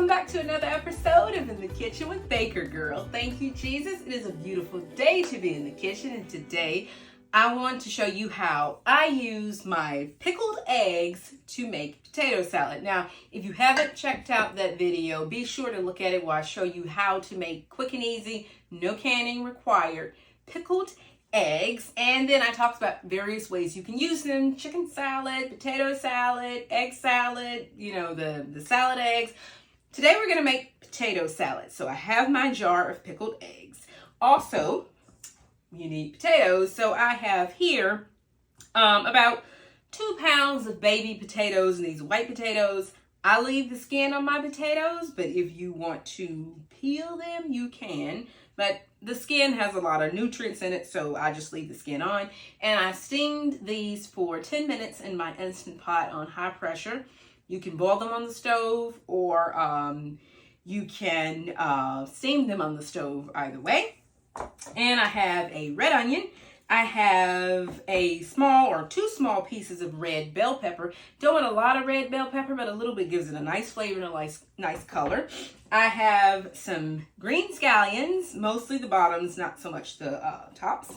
welcome back to another episode of In the Kitchen with Baker Girl. Thank you, Jesus. It is a beautiful day to be in the kitchen, and today I want to show you how I use my pickled eggs to make potato salad. Now, if you haven't checked out that video, be sure to look at it where I show you how to make quick and easy, no canning required, pickled eggs. And then I talked about various ways you can use them: chicken salad, potato salad, egg salad, the salad eggs. Today we're going to make potato salad. So I have my jar of pickled eggs. Also, you need potatoes. So I have here about 2 pounds of baby potatoes, and these white potatoes. I leave the skin on my potatoes, but if you want to peel them, you can. But the skin has a lot of nutrients in it, so I just leave the skin on. And I steamed these for 10 minutes in my Instant Pot on high pressure. You can boil them on the stove, or you can steam them on the stove, either way. And I have a red onion. I have a small or 2 small pieces of red bell pepper. Don't want a lot of red bell pepper, but a little bit gives it a nice flavor and a nice color. I have some green scallions, mostly the bottoms, not so much the tops.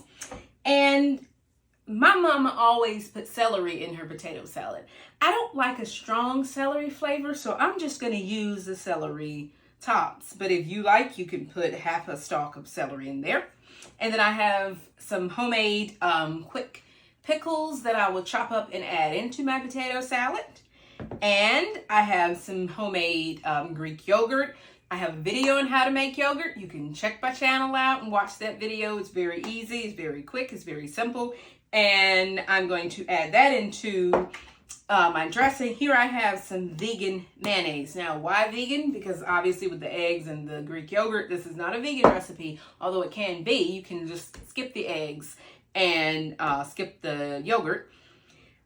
And my mama always put celery in her potato salad. I don't like a strong celery flavor, so I'm just going to use the celery tops. But if you like, you can put half a stalk of celery in there. And then I have some homemade quick pickles that I will chop up and add into my potato salad. And I have some homemade Greek yogurt. I have a video on how to make yogurt. You can check my channel out and watch that video. It's very easy, it's very quick, it's very simple. And I'm going to add that into my dressing. Here I have some vegan mayonnaise. Now, why vegan? Because obviously with the eggs and the Greek yogurt, this is not a vegan recipe, although it can be. You can just skip the eggs and skip the yogurt.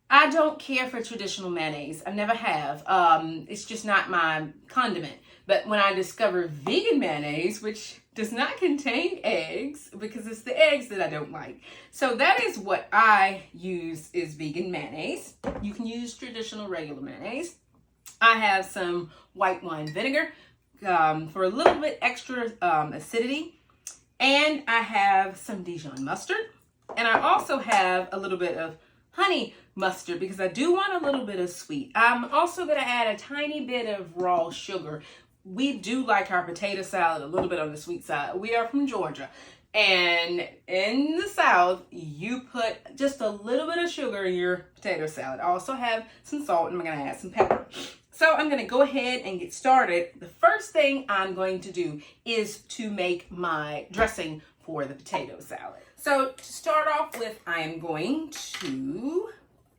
I don't care for traditional mayonnaise. I never have. It's just not my condiment. But when I discovered vegan mayonnaise, which does not contain eggs, because it's the eggs that I don't like. So that is what I use, is vegan mayonnaise. You can use traditional regular mayonnaise. I have some white wine vinegar for a little bit extra acidity. And I have some Dijon mustard. And I also have a little bit of honey mustard because I do want a little bit of sweet. I'm also going to add a tiny bit of raw sugar. We do like our potato salad a little bit on the sweet side. We are from Georgia, and in the South, you put just a little bit of sugar in your potato salad. I also have some salt, and I'm going to add some pepper. So I'm going to go ahead and get started. The first thing I'm going to do is to make my dressing for the potato salad. So to start off with, I am going to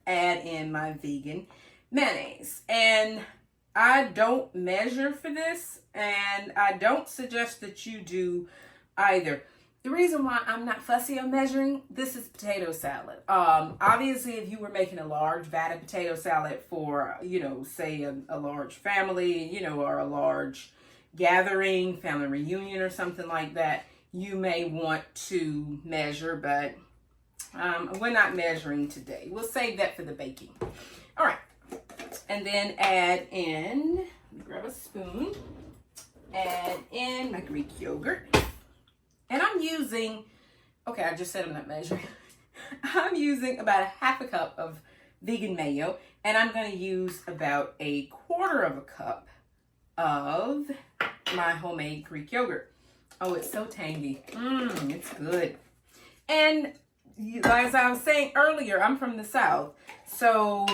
add in my vegan mayonnaise. And I don't measure for this, and I don't suggest that you do either. The reason why I'm not fussy on measuring, this is potato salad. Obviously, if you were making a large vat of potato salad for, say a large family, or a large gathering, family reunion or something like that, you may want to measure, but we're not measuring today. We'll save that for the baking. All right. And then add in, grab a spoon, add in my Greek yogurt. And I'm using, okay, I just said I'm not measuring. I'm using about 1/2 cup of vegan mayo, and I'm going to use about 1/4 cup of my homemade Greek yogurt. Oh, it's so tangy. It's good. And as I was saying earlier, I'm from the South, so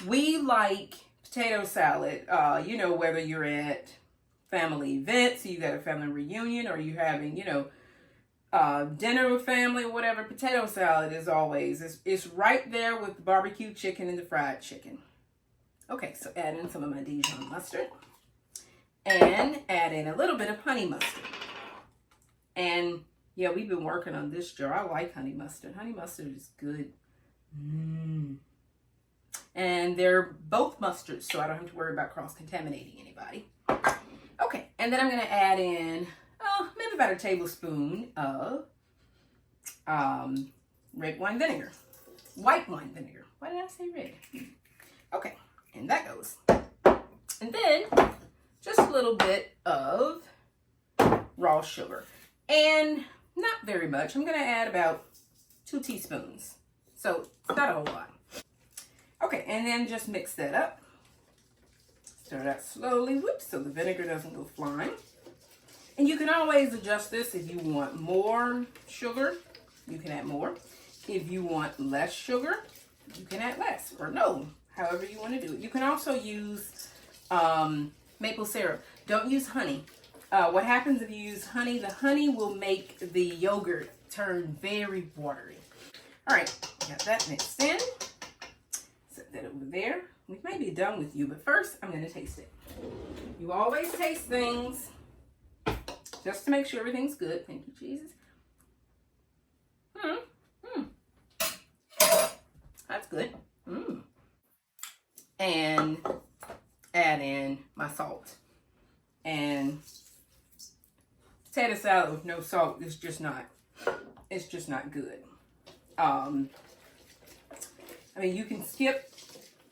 we like potato salad, whether you're at family events, you got a family reunion, or you're having, dinner with family or whatever. Potato salad is always, it's right there with the barbecue chicken and the fried chicken. Okay, so add in some of my Dijon mustard and add in a little bit of honey mustard. And yeah, we've been working on this jar. I like honey mustard. Honey mustard is good. And they're both mustards, so I don't have to worry about cross-contaminating anybody. Okay, and then I'm going to add in maybe about 1 tablespoon of red wine vinegar. White wine vinegar. Why did I say red? Okay, and that goes. And then just a little bit of raw sugar. And not very much. I'm going to add about 2 teaspoons. So it's not a whole lot. Okay, and then just mix that up. Stir that slowly, whoops, so the vinegar doesn't go flying. And you can always adjust this. If you want more sugar, you can add more. If you want less sugar, you can add less, or no, however you want to do it. You can also use maple syrup. Don't use honey. What happens if you use honey? The honey will make the yogurt turn very watery. All right, got that mixed in. Set that over there. We may be done with you, but first I'm going to taste it. You always taste things just to make sure everything's good. Thank you, Jesus. That's good. And add in my salt. And potato salad with no salt is just not, it's just not good. I mean, you can skip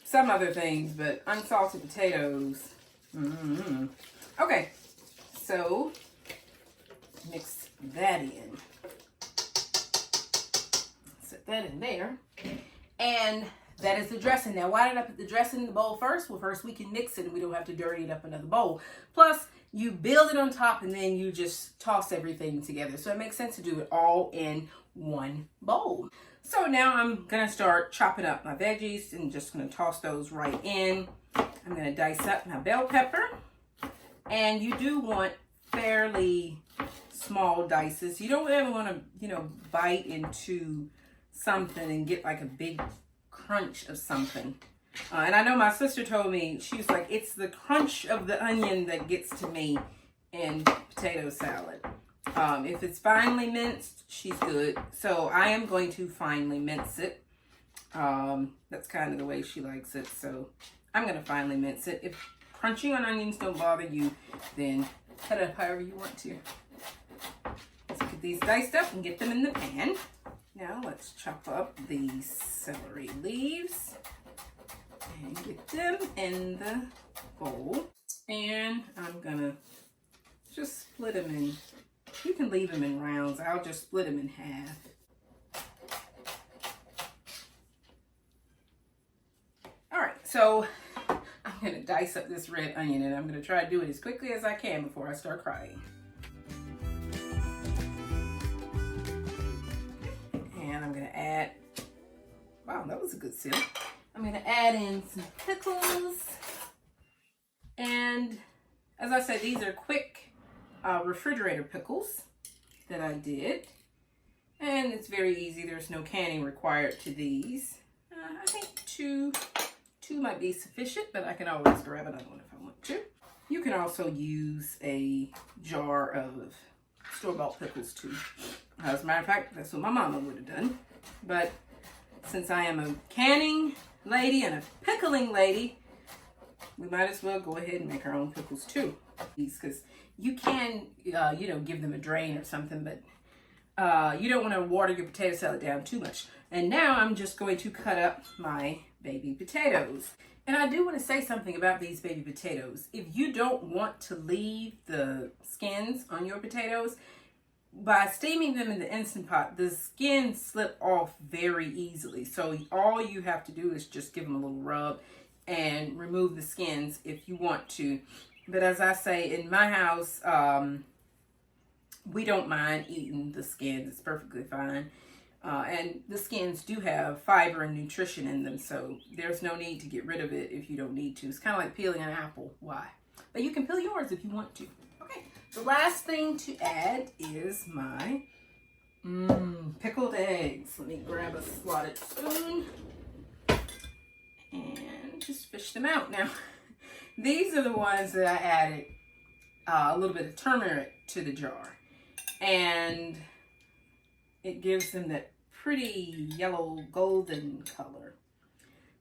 some other things, but unsalted potatoes. Okay, so mix that in. Set that in there. And that is the dressing. Now, why did I put the dressing in the bowl first? Well, first we can mix it and we don't have to dirty it up another bowl. Plus, you build it on top and then you just toss everything together. So it makes sense to do it all in one bowl. So now I'm going to start chopping up my veggies and just going to toss those right in. I'm going to dice up my bell pepper. And you do want fairly small dices. You don't ever want to, bite into something and get like a big crunch of something. And I know my sister told me, she was like, it's the crunch of the onion that gets to me in potato salad. If it's finely minced, she's good. So I am going to finely mince it. That's kind of the way she likes it. So I'm going to finely mince it. If crunching on onions don't bother you, then cut it up however you want to. Let's get these diced up and get them in the pan. Now let's chop up these celery leaves and get them in the bowl. And I'm gonna just split them in. You can leave them in rounds. I'll just split them in half. All right, so I'm gonna dice up this red onion and I'm gonna try to do it as quickly as I can before I start crying. And I'm gonna add, wow, that was a good sip. I'm gonna add in some pickles. And as I said, these are quick refrigerator pickles that I did. And it's very easy. There's no canning required to these. I think two might be sufficient, but I can always grab another one if I want to. You can also use a jar of store-bought pickles too. As a matter of fact, that's what my mama would have done. But since I am a canning lady and a pickling lady, we might as well go ahead and make our own pickles too. Because you can, give them a drain or something, but you don't want to water your potato salad down too much. And now I'm just going to cut up my baby potatoes. And I do want to say something about these baby potatoes. If you don't want to leave the skins on your potatoes, by steaming them in the Instant Pot, the skins slip off very easily. So all you have to do is just give them a little rub and remove the skins if you want to. But as I say, in my house, we don't mind eating the skins. It's perfectly fine. And the skins do have fiber and nutrition in them, so there's no need to get rid of it if you don't need to. It's kind of like peeling an apple. Why? But you can peel yours if you want to. Okay, the last thing to add is my pickled eggs. Let me grab a slotted spoon and just fish them out. Now, these are the ones that I added a little bit of turmeric to the jar. And it gives them that pretty yellow golden color.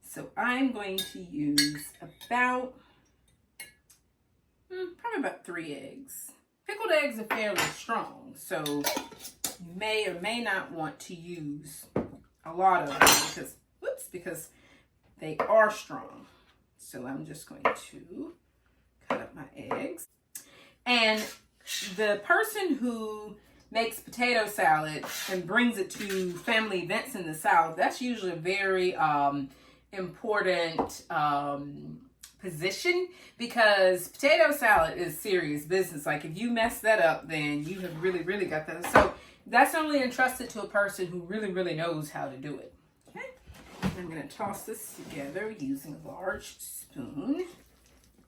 So I'm going to use about, probably about 3 eggs. Pickled eggs are fairly strong, so you may or may not want to use a lot of them because they are strong. So I'm just going to cut up my eggs. And the person who makes potato salad and brings it to family events in the South, that's usually a very important position, because potato salad is serious business. Like if you mess that up, then you have really got that. So that's only entrusted to a person who really knows how to do it. Okay, I'm going to toss this together using a large spoon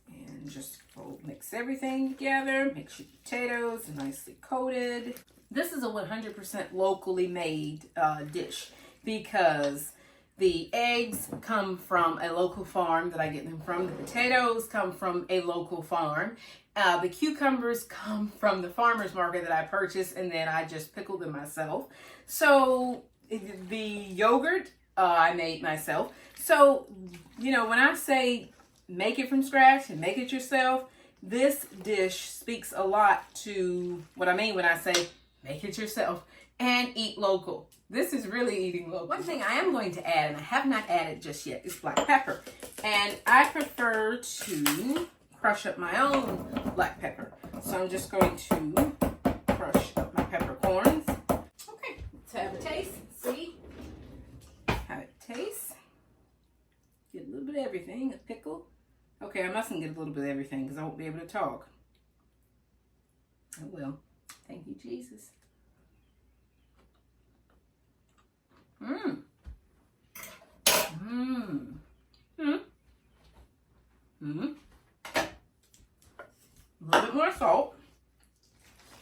and just mix everything together. Make sure your potatoes are nicely coated. This is a 100% locally made dish, because the eggs come from a local farm that I get them from. The potatoes come from a local farm. The cucumbers come from the farmer's market that I purchased, and then I just pickle them myself. So the yogurt I made myself. So, you know, when I say make it from scratch and make it yourself, this dish speaks a lot to what I mean when I say make it yourself and eat local. This is really eating local. One thing I am going to add, and I have not added just yet, is black pepper. And I prefer to crush up my own black pepper. So I'm just going to crush up my peppercorns. Okay, let's have a taste and see how it tastes. Get a little bit of everything, a pickle. Okay, I mustn't get a little bit of everything because I won't be able to talk. I will. Thank you, Jesus. Mmm. Mmm. Mmm. Mmm. A little bit more salt.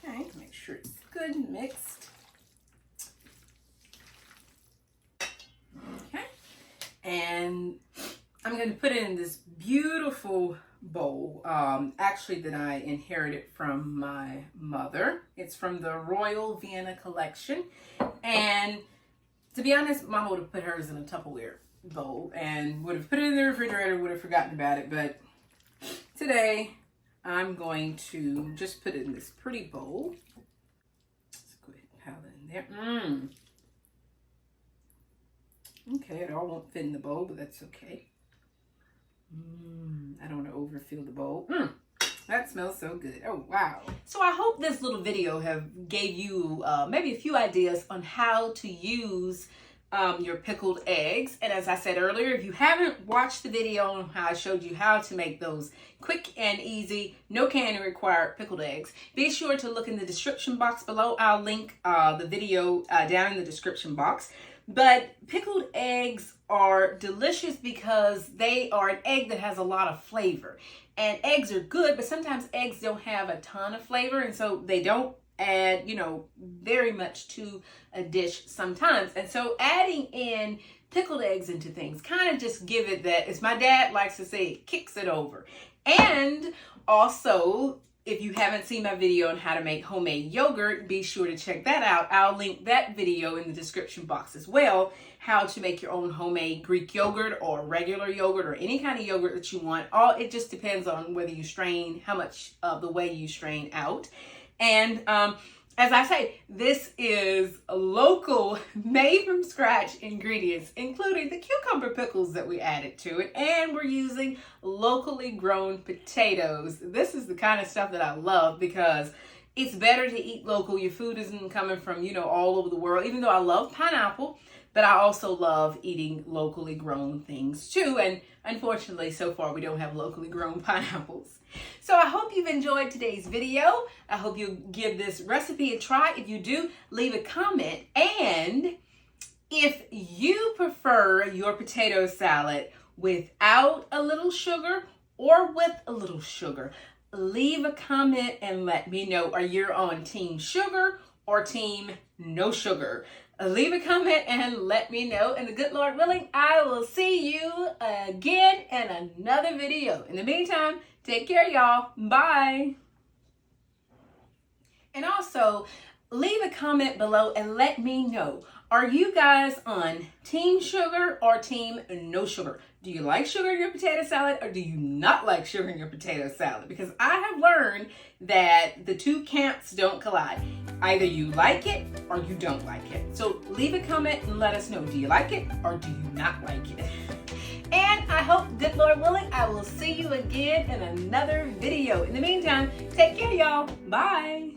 Okay, make sure it's good and mixed. Okay. And I'm going to put it in this beautiful bowl, actually that I inherited from my mother. It's from the Royal Vienna collection. And to be honest, Mama would have put hers in a Tupperware bowl and would have put it in the refrigerator, would have forgotten about it. But today, I'm going to just put it in this pretty bowl. Let's go ahead and pile it in there. Okay, it all won't fit in the bowl, but that's okay. I don't want to overfill the bowl. That smells so good. Oh, wow. So I hope this little video have gave you maybe a few ideas on how to use your pickled eggs. And as I said earlier, if you haven't watched the video on how I showed you how to make those quick and easy, no canning required pickled eggs, be sure to look in the description box below. I'll link the video down in the description box. But pickled eggs are delicious because they are an egg that has a lot of flavor. And eggs are good, but sometimes eggs don't have a ton of flavor, and so they don't add, you know, very much to a dish sometimes. And so adding in pickled eggs into things kind of just give it that, as my dad likes to say, it kicks it over. And also, if you haven't seen my video on how to make homemade yogurt, be sure to check that out. I'll link that video in the description box as well. How to make your own homemade Greek yogurt or regular yogurt or any kind of yogurt that you want. It just depends on whether you strain, how much of the way you strain out. And as I say, this is local, made from scratch ingredients, including the cucumber pickles that we added to it. And we're using locally grown potatoes. This is the kind of stuff that I love because it's better to eat local. Your food isn't coming from, you know, all over the world, even though I love pineapple. But I also love eating locally grown things too. And unfortunately, so far, we don't have locally grown pineapples. So I hope you've enjoyed today's video. I hope you give this recipe a try. If you do, leave a comment. And if you prefer your potato salad without a little sugar or with a little sugar, leave a comment and let me know. Are you on team sugar or team no sugar? Leave a comment and let me know. And the good Lord willing, I will see you again in another video. In the meantime, take care, y'all. Bye. And also, leave a comment below and let me know. Are you guys on team sugar or team no sugar? Do you like sugar in your potato salad or do you not like sugar in your potato salad? Because I have learned that the two camps don't collide. Either you like it or you don't like it. So leave a comment and let us know. Do you like it or do you not like it? And I hope, good Lord willing, I will see you again in another video. In the meantime, take care, y'all. Bye.